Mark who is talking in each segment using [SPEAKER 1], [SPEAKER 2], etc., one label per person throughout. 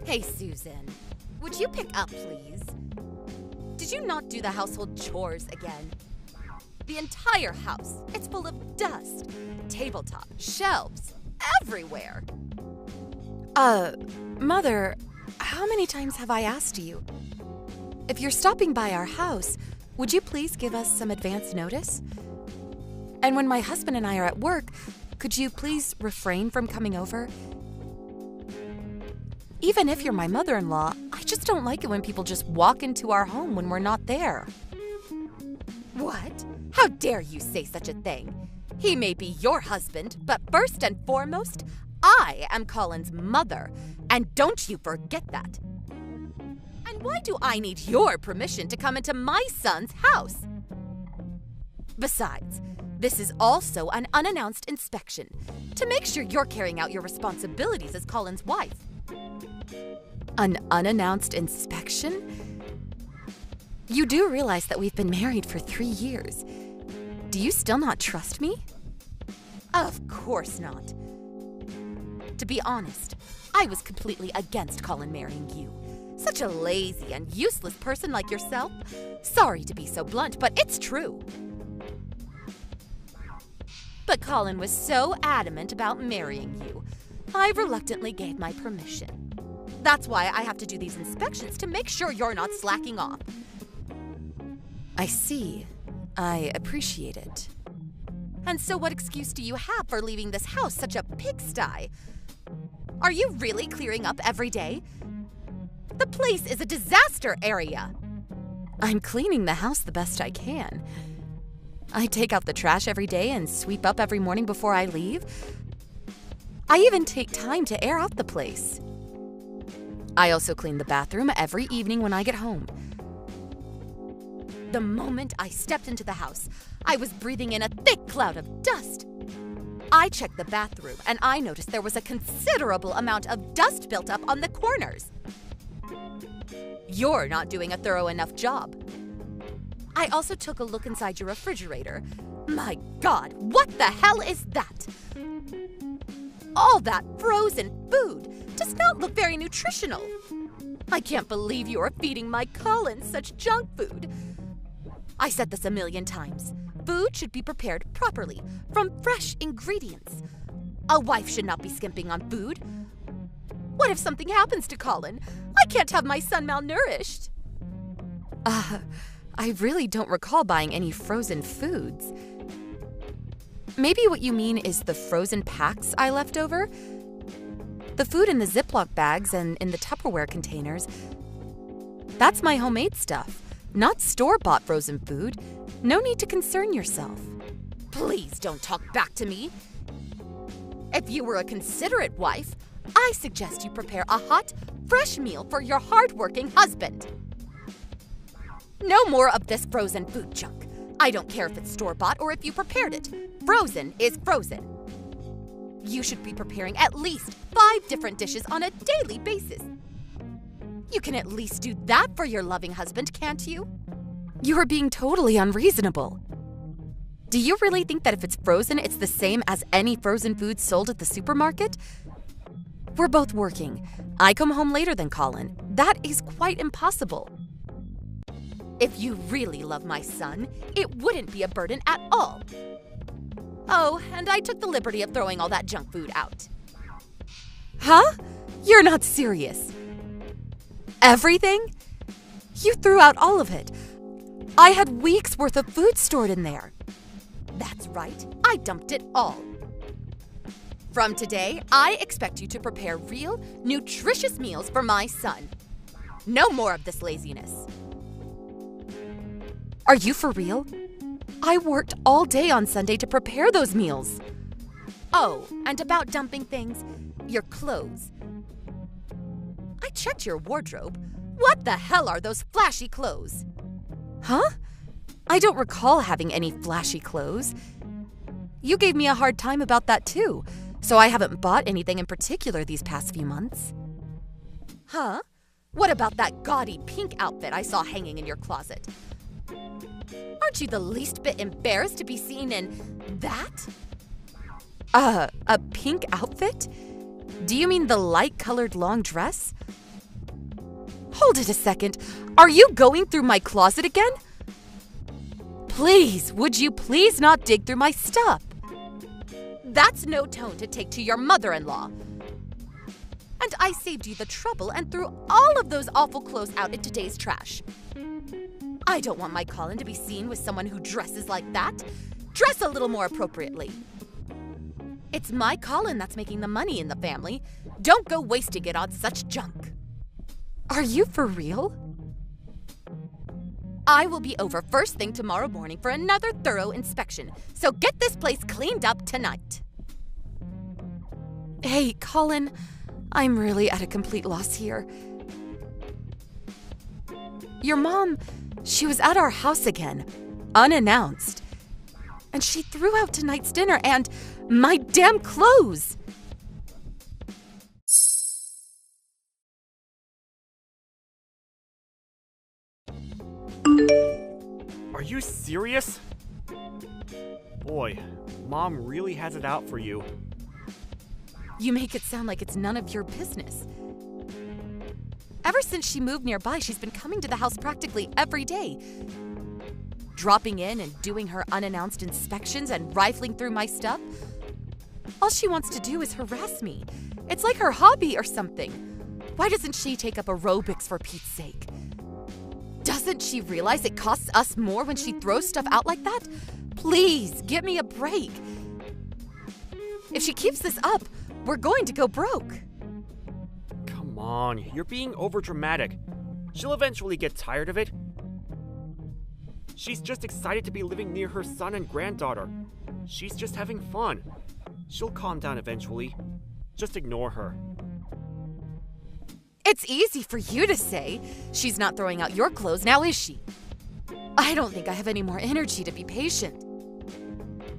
[SPEAKER 1] Hey, Susan. Would you pick up, please? Did you not do the household chores again? The entire house, it's full of dust. Tabletop, shelves, everywhere.
[SPEAKER 2] Mother, how many times have I asked you? If you're stopping by our house, would you please give us some advance notice? And when my husband and I are at work, could you please refrain from coming over? Even if you're my mother-in-law, I just don't like it when people just walk into our home when we're not there.
[SPEAKER 1] What? How dare you say such a thing? He may be your husband, but first and foremost, I am Colin's mother, and don't you forget that. And why do I need your permission to come into my son's house? Besides, this is also an unannounced inspection to make sure you're carrying out your responsibilities as Colin's wife.
[SPEAKER 2] An unannounced inspection? You do realize that we've been married for 3 years. Do you still not trust me?
[SPEAKER 1] Of course not. To be honest, I was completely against Colin marrying you. Such a lazy and useless person like yourself. Sorry to be so blunt, but it's true. But Colin was so adamant about marrying you, I reluctantly gave my permission. That's why I have to do these inspections to make sure you're not slacking off.
[SPEAKER 2] I see. I appreciate it.
[SPEAKER 1] And so what excuse do you have for leaving this house such a pigsty? Are you really clearing up every day? The place is a disaster area.
[SPEAKER 2] I'm cleaning the house the best I can. I take out the trash every day and sweep up every morning before I leave. I even take time to air out the place. I also clean the bathroom every evening when I get home.
[SPEAKER 1] The moment I stepped into the house, I was breathing in a thick cloud of dust. I checked the bathroom and I noticed there was a considerable amount of dust built up on the corners. You're not doing a thorough enough job. I also took a look inside your refrigerator. My God, what the hell is that? All that frozen food does not look very nutritional. I can't believe you are feeding my Colin such junk food. I said this a million times. Food should be prepared properly, from fresh ingredients. A wife should not be skimping on food. What if something happens to Colin? I can't have my son malnourished.
[SPEAKER 2] I really don't recall buying any frozen foods. Maybe what you mean is the frozen packs I left over? The food in the Ziploc bags and in the Tupperware containers. That's my homemade stuff, not store-bought frozen food. No need to concern yourself.
[SPEAKER 1] Please don't talk back to me. If you were a considerate wife, I suggest you prepare a hot, fresh meal for your hard-working husband. No more of this frozen food junk. I don't care if it's store-bought or if you prepared it. Frozen is frozen. You should be preparing at least 5 different dishes on a daily basis. You can at least do that for your loving husband, can't you?
[SPEAKER 2] You are being totally unreasonable. Do you really think that if it's frozen, it's the same as any frozen food sold at the supermarket? We're both working. I come home later than Colin. That is quite impossible.
[SPEAKER 1] If you really love my son, it wouldn't be a burden at all. Oh, and I took the liberty of throwing all that junk food out.
[SPEAKER 2] Huh? You're not serious. Everything? You threw out all of it. I had weeks' worth of food stored in there.
[SPEAKER 1] That's right. I dumped it all. From today, I expect you to prepare real, nutritious meals for my son. No more of this laziness.
[SPEAKER 2] Are you for real? I worked all day on Sunday to prepare those meals.
[SPEAKER 1] Oh, and about dumping things, your clothes. I checked your wardrobe. What the hell are those flashy clothes?
[SPEAKER 2] Huh? I don't recall having any flashy clothes. You gave me a hard time about that too, so I haven't bought anything in particular these past few months.
[SPEAKER 1] Huh? What about that gaudy pink outfit I saw hanging in your closet? Aren't you the least bit embarrassed to be seen in that?
[SPEAKER 2] A pink outfit? Do you mean the light-colored long dress? Hold it a second. Are you going through my closet again? Please, would you please not dig through my stuff?
[SPEAKER 1] That's no tone to take to your mother-in-law. And I saved you the trouble and threw all of those awful clothes out in today's trash. I don't want my Colin to be seen with someone who dresses like that. Dress a little more appropriately. It's my Colin that's making the money in the family. Don't go wasting it on such junk.
[SPEAKER 2] Are you for real?
[SPEAKER 1] I will be over first thing tomorrow morning for another thorough inspection, so get this place cleaned up tonight.
[SPEAKER 2] Hey, Colin, I'm really at a complete loss here. Your mom, she was at our house again, unannounced. And she threw out tonight's dinner and my damn clothes.
[SPEAKER 3] Are you serious? Boy, Mom really has it out for you.
[SPEAKER 2] You make it sound like it's none of your business. Ever since she moved nearby, she's been coming to the house practically every day. Dropping in and doing her unannounced inspections and rifling through my stuff. All she wants to do is harass me. It's like her hobby or something. Why doesn't she take up aerobics for Pete's sake? Doesn't she realize it costs us more when she throws stuff out like that? Please, give me a break. If she keeps this up, we're going to go broke.
[SPEAKER 3] Come on, you're being overdramatic. She'll eventually get tired of it. She's just excited to be living near her son and granddaughter. She's just having fun. She'll calm down eventually. Just ignore her.
[SPEAKER 2] It's easy for you to say. She's not throwing out your clothes, now is she? I don't think I have any more energy to be patient.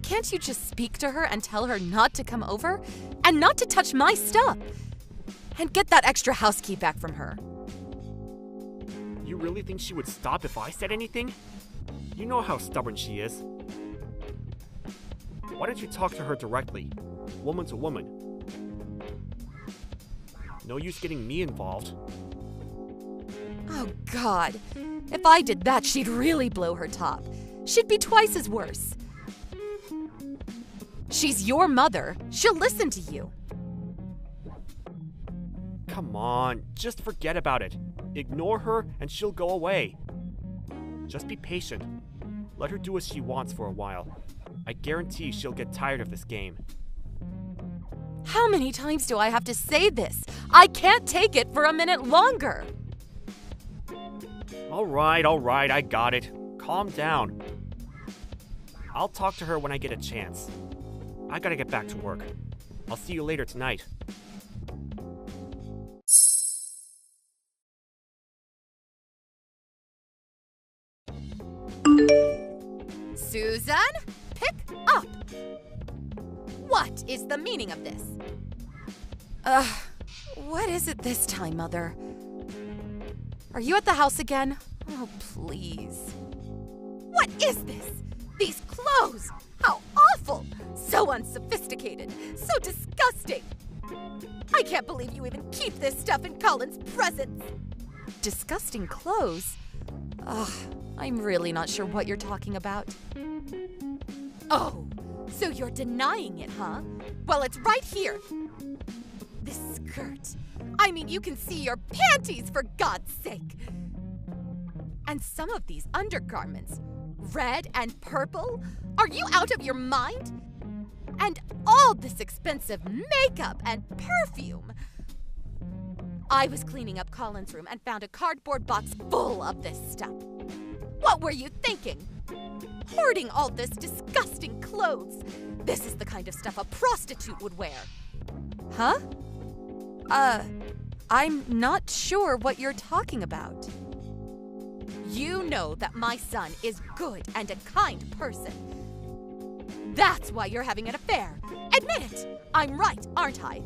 [SPEAKER 2] Can't you just speak to her and tell her not to come over? And not to touch my stuff? And get that extra house key back from her.
[SPEAKER 3] You really think she would stop if I said anything? You know how stubborn she is. Why don't you talk to her directly, woman to woman? No use getting me involved.
[SPEAKER 2] Oh, God. If I did that, she'd really blow her top. She'd be twice as worse. She's your mother. She'll listen to you.
[SPEAKER 3] Come on, just forget about it. Ignore her and she'll go away. Just be patient. Let her do as she wants for a while. I guarantee she'll get tired of this game.
[SPEAKER 2] How many times do I have to say this? I can't take it for a minute longer.
[SPEAKER 3] All right, I got it. Calm down. I'll talk to her when I get a chance. I gotta get back to work. I'll see you later tonight.
[SPEAKER 1] Susan, pick up. What is the meaning of this?
[SPEAKER 2] What is it this time, Mother? Are you at the house again? Oh, please.
[SPEAKER 1] What is this? These clothes! How awful! So unsophisticated! So disgusting! I can't believe you even keep this stuff in Colin's presence!
[SPEAKER 2] Disgusting clothes? Ugh, I'm really not sure what you're talking about.
[SPEAKER 1] Oh, so you're denying it, huh? Well, it's right here. This skirt. I mean, you can see your panties, for God's sake. And some of these undergarments, red and purple. Are you out of your mind? And all this expensive makeup and perfume. I was cleaning up Colin's room and found a cardboard box full of this stuff. What were you thinking? Hoarding all this disgusting clothes. This is the kind of stuff a prostitute would wear.
[SPEAKER 2] Huh? I'm not sure what you're talking about.
[SPEAKER 1] You know that my son is good and a kind person. That's why you're having an affair. Admit it. I'm right, aren't I?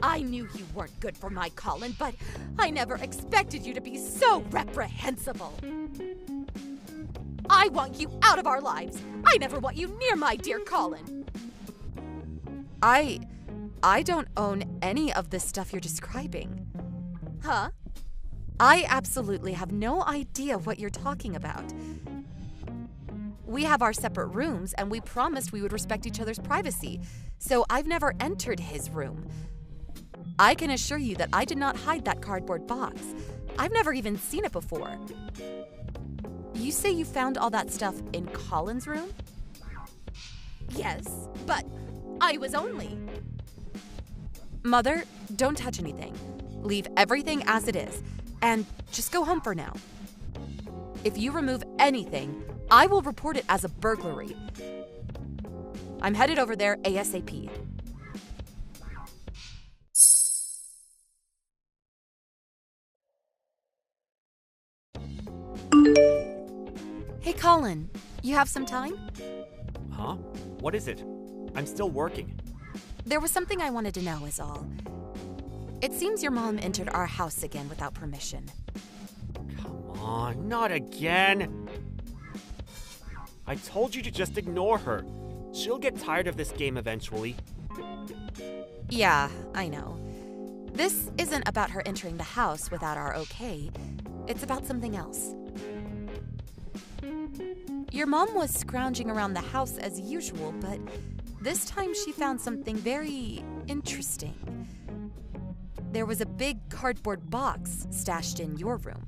[SPEAKER 1] I knew you weren't good for my Colin, but I never expected you to be so reprehensible. I want you out of our lives. I never want you near my dear Colin.
[SPEAKER 2] I don't own any of the stuff you're describing.
[SPEAKER 1] Huh?
[SPEAKER 2] I absolutely have no idea what you're talking about. We have our separate rooms, and we promised we would respect each other's privacy, so I've never entered his room. I can assure you that I did not hide that cardboard box. I've never even seen it before. You say you found all that stuff in Colin's room?
[SPEAKER 1] Yes, but I was only...
[SPEAKER 2] Mother, don't touch anything. Leave everything as it is, and just go home for now. If you remove anything, I will report it as a burglary. I'm headed over there ASAP. Hey, Colin, you have some time?
[SPEAKER 3] Huh? What is it? I'm still working.
[SPEAKER 2] There was something I wanted to know is all. It seems your mom entered our house again without permission.
[SPEAKER 3] Come on, not again. I told you to just ignore her. She'll get tired of this game eventually.
[SPEAKER 2] Yeah, I know. This isn't about her entering the house without our okay. It's about something else. Your mom was scrounging around the house as usual, but this time she found something very interesting. There was a big cardboard box stashed in your room.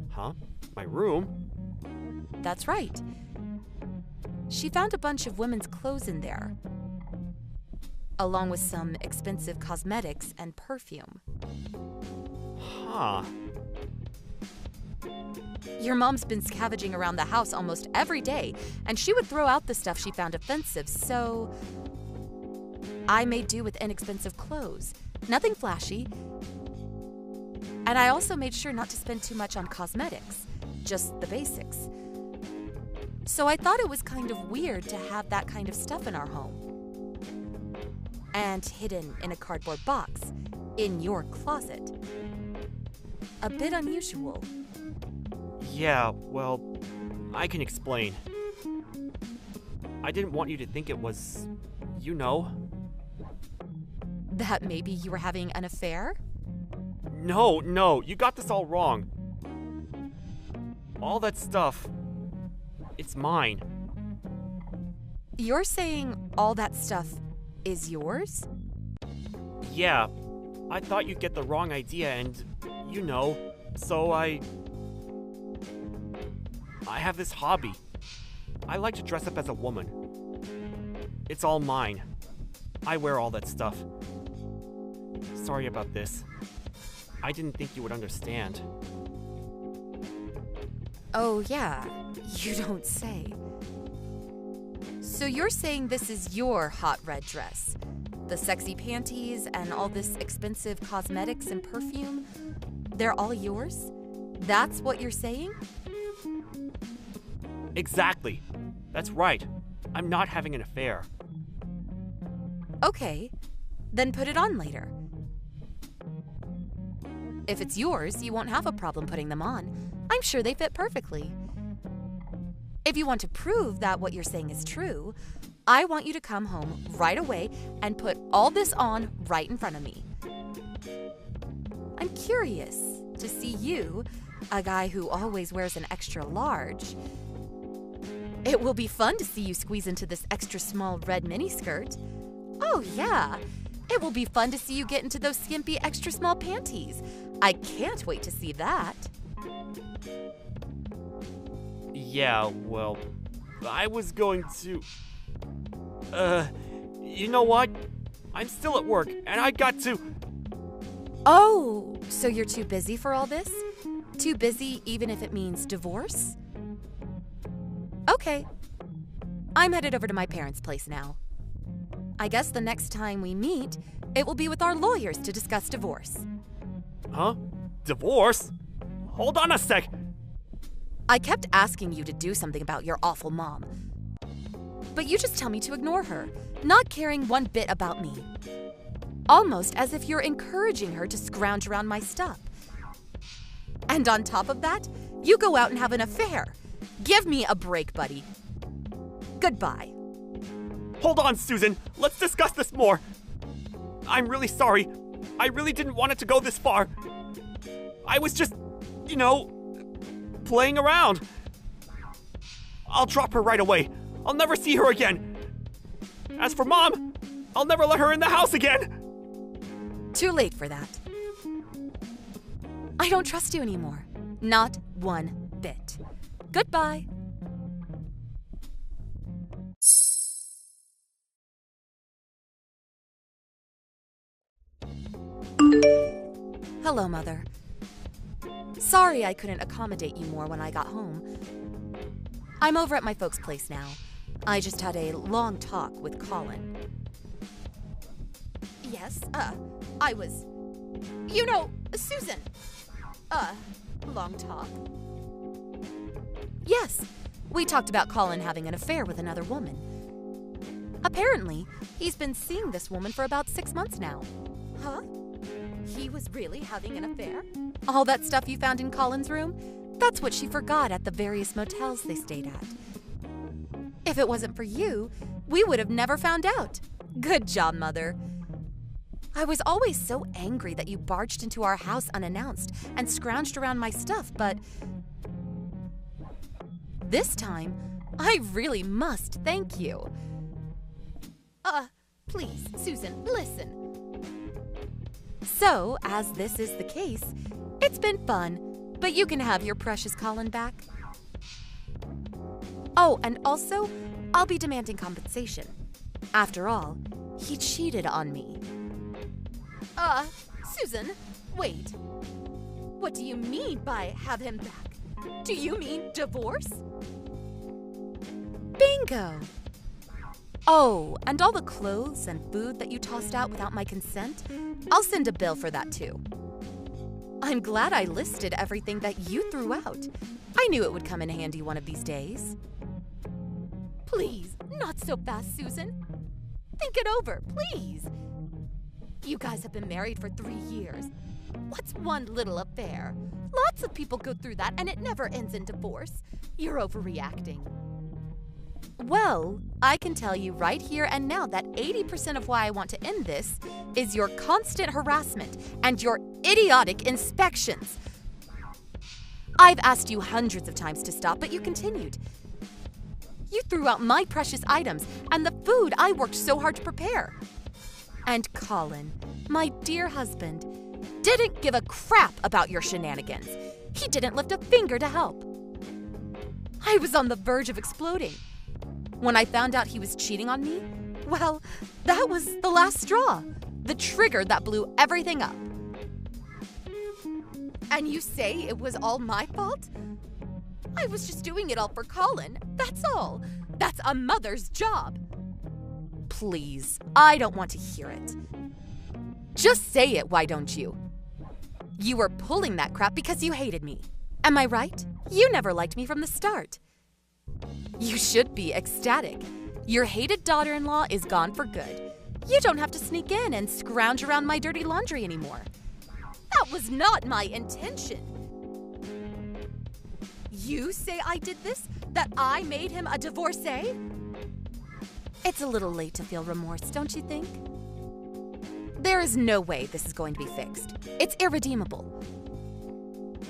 [SPEAKER 3] Huh? My room?
[SPEAKER 2] That's right. She found a bunch of women's clothes in there, along with some expensive cosmetics and perfume.
[SPEAKER 3] Huh.
[SPEAKER 2] Your mom's been scavenging around the house almost every day, and she would throw out the stuff she found offensive, so I made do with inexpensive clothes. Nothing flashy. And I also made sure not to spend too much on cosmetics, just the basics. So I thought it was kind of weird to have that kind of stuff in our home. And hidden in a cardboard box, in your closet. A bit unusual.
[SPEAKER 3] Yeah, well, I can explain. I didn't want you to think it was, you know.
[SPEAKER 2] That maybe you were having an affair?
[SPEAKER 3] No, you got this all wrong. All that stuff, it's mine.
[SPEAKER 2] You're saying all that stuff is yours?
[SPEAKER 3] Yeah, I thought you'd get the wrong idea and, you know, so I have this hobby. I like to dress up as a woman. It's all mine. I wear all that stuff. Sorry about this. I didn't think you would understand.
[SPEAKER 2] Oh, yeah. You don't say. So you're saying this is your hot red dress? The sexy panties and all this expensive cosmetics and perfume? They're all yours? That's what you're saying?
[SPEAKER 3] Exactly. That's right. I'm not having an affair.
[SPEAKER 2] Okay. Then put it on later. If it's yours, you won't have a problem putting them on. I'm sure they fit perfectly. If you want to prove that what you're saying is true, I want you to come home right away and put all this on right in front of me. I'm curious to see you, a guy who always wears an extra large. It will be fun to see you squeeze into this extra small red miniskirt. Oh, yeah. It will be fun to see you get into those skimpy extra small panties. I can't wait to see that.
[SPEAKER 3] Yeah, well, I was going to... you know what? I'm still at work, and I got to...
[SPEAKER 2] Oh, so you're too busy for all this? Too busy even if it means divorce? Okay. I'm headed over to my parents' place now. I guess the next time we meet, it will be with our lawyers to discuss divorce.
[SPEAKER 3] Huh? Divorce? Hold on a sec.
[SPEAKER 2] I kept asking you to do something about your awful mom. But you just tell me to ignore her, not caring one bit about me. Almost as if you're encouraging her to scrounge around my stuff. And on top of that, you go out and have an affair. Give me a break, buddy. Goodbye.
[SPEAKER 3] Hold on, Susan. Let's discuss this more. I'm really sorry. I really didn't want it to go this far. I was just, playing around. I'll drop her right away. I'll never see her again. As for Mom, I'll never let her in the house again.
[SPEAKER 2] Too late for that. I don't trust you anymore. Not one bit. Goodbye. Hello, Mother. Sorry I couldn't accommodate you more when I got home. I'm over at my folks' place now. I just had a long talk with Colin.
[SPEAKER 1] Yes, I was... Susan. Long talk.
[SPEAKER 2] Yes, we talked about Colin having an affair with another woman. Apparently, he's been seeing this woman for about 6 months now.
[SPEAKER 1] Huh? He was really having an affair?
[SPEAKER 2] All that stuff you found in Colin's room? That's what she forgot at the various motels they stayed at. If it wasn't for you, we would have never found out. Good job, Mother. I was always so angry that you barged into our house unannounced and scrounged around my stuff, but this time, I really must thank you.
[SPEAKER 1] Please, Susan, listen.
[SPEAKER 2] So, as this is the case, it's been fun, but you can have your precious Colin back. Oh, and also, I'll be demanding compensation. After all, he cheated on me.
[SPEAKER 1] Susan, wait. What do you mean by have him back? Do you mean divorce?
[SPEAKER 2] Bingo! Oh, and all the clothes and food that you tossed out without my consent, I'll send a bill for that too. I'm glad I listed everything that you threw out. I knew it would come in handy one of these days.
[SPEAKER 1] Please, not so fast, Susan. Think it over, please. You guys have been married for 3 years. What's one little affair? Lots of people go through that and it never ends in divorce. You're overreacting.
[SPEAKER 2] Well, I can tell you right here and now that 80% of why I want to end this is your constant harassment and your idiotic inspections. I've asked you hundreds of times to stop, but you continued. You threw out my precious items and the food I worked so hard to prepare. And Colin, my dear husband, didn't give a crap about your shenanigans. He didn't lift a finger to help. I was on the verge of exploding. When I found out he was cheating on me, well, that was the last straw, the trigger that blew everything up.
[SPEAKER 1] And you say it was all my fault? I was just doing it all for Colin, that's all. That's a mother's job.
[SPEAKER 2] Please, I don't want to hear it. Just say it, why don't you? You were pulling that crap because you hated me. Am I right? You never liked me from the start. You should be ecstatic. Your hated daughter-in-law is gone for good. You don't have to sneak in and scrounge around my dirty laundry anymore.
[SPEAKER 1] That was not my intention. You say I did this? That I made him a divorcee?
[SPEAKER 2] It's a little late to feel remorse, don't you think? There is no way this is going to be fixed. It's irredeemable.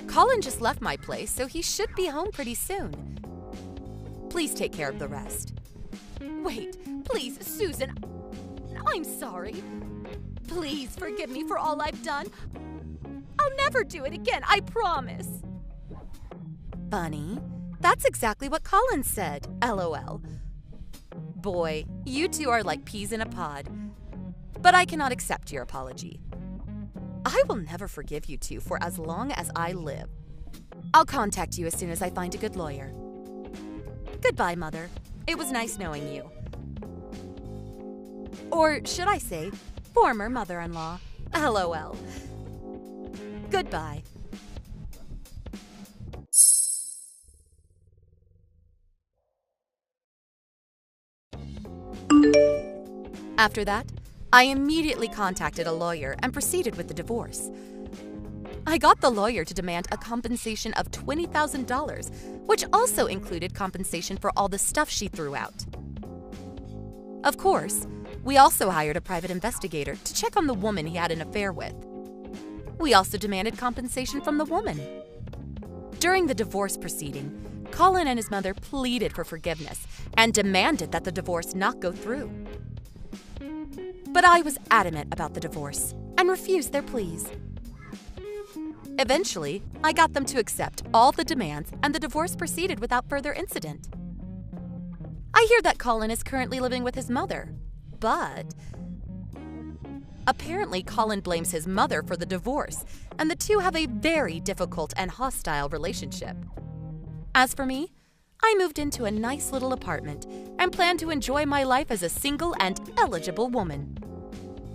[SPEAKER 2] Colin just left my place, so he should be home pretty soon. Please take care of the rest.
[SPEAKER 1] Wait, please, Susan. I'm sorry. Please forgive me for all I've done. I'll never do it again, I promise.
[SPEAKER 2] Bunny, that's exactly what Colin said, LOL. Boy, you two are like peas in a pod. But I cannot accept your apology. I will never forgive you two for as long as I live. I'll contact you as soon as I find a good lawyer. Goodbye, Mother. It was nice knowing you. Or should I say, former mother-in-law. LOL. Goodbye. After that, I immediately contacted a lawyer and proceeded with the divorce. I got the lawyer to demand a compensation of $20,000, which also included compensation for all the stuff she threw out. Of course, we also hired a private investigator to check on the woman he had an affair with. We also demanded compensation from the woman. During the divorce proceeding, Colin and his mother pleaded for forgiveness and demanded that the divorce not go through. But I was adamant about the divorce and refused their pleas. Eventually, I got them to accept all the demands and the divorce proceeded without further incident. I hear that Colin is currently living with his mother, but apparently Colin blames his mother for the divorce, and the two have a very difficult and hostile relationship. As for me, I moved into a nice little apartment and plan to enjoy my life as a single and eligible woman.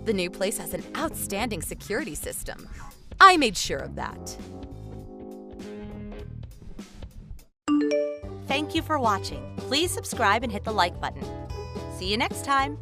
[SPEAKER 2] The new place has an outstanding security system. I made sure of that.
[SPEAKER 1] Thank you for watching. Please subscribe and hit the like button. See you next time.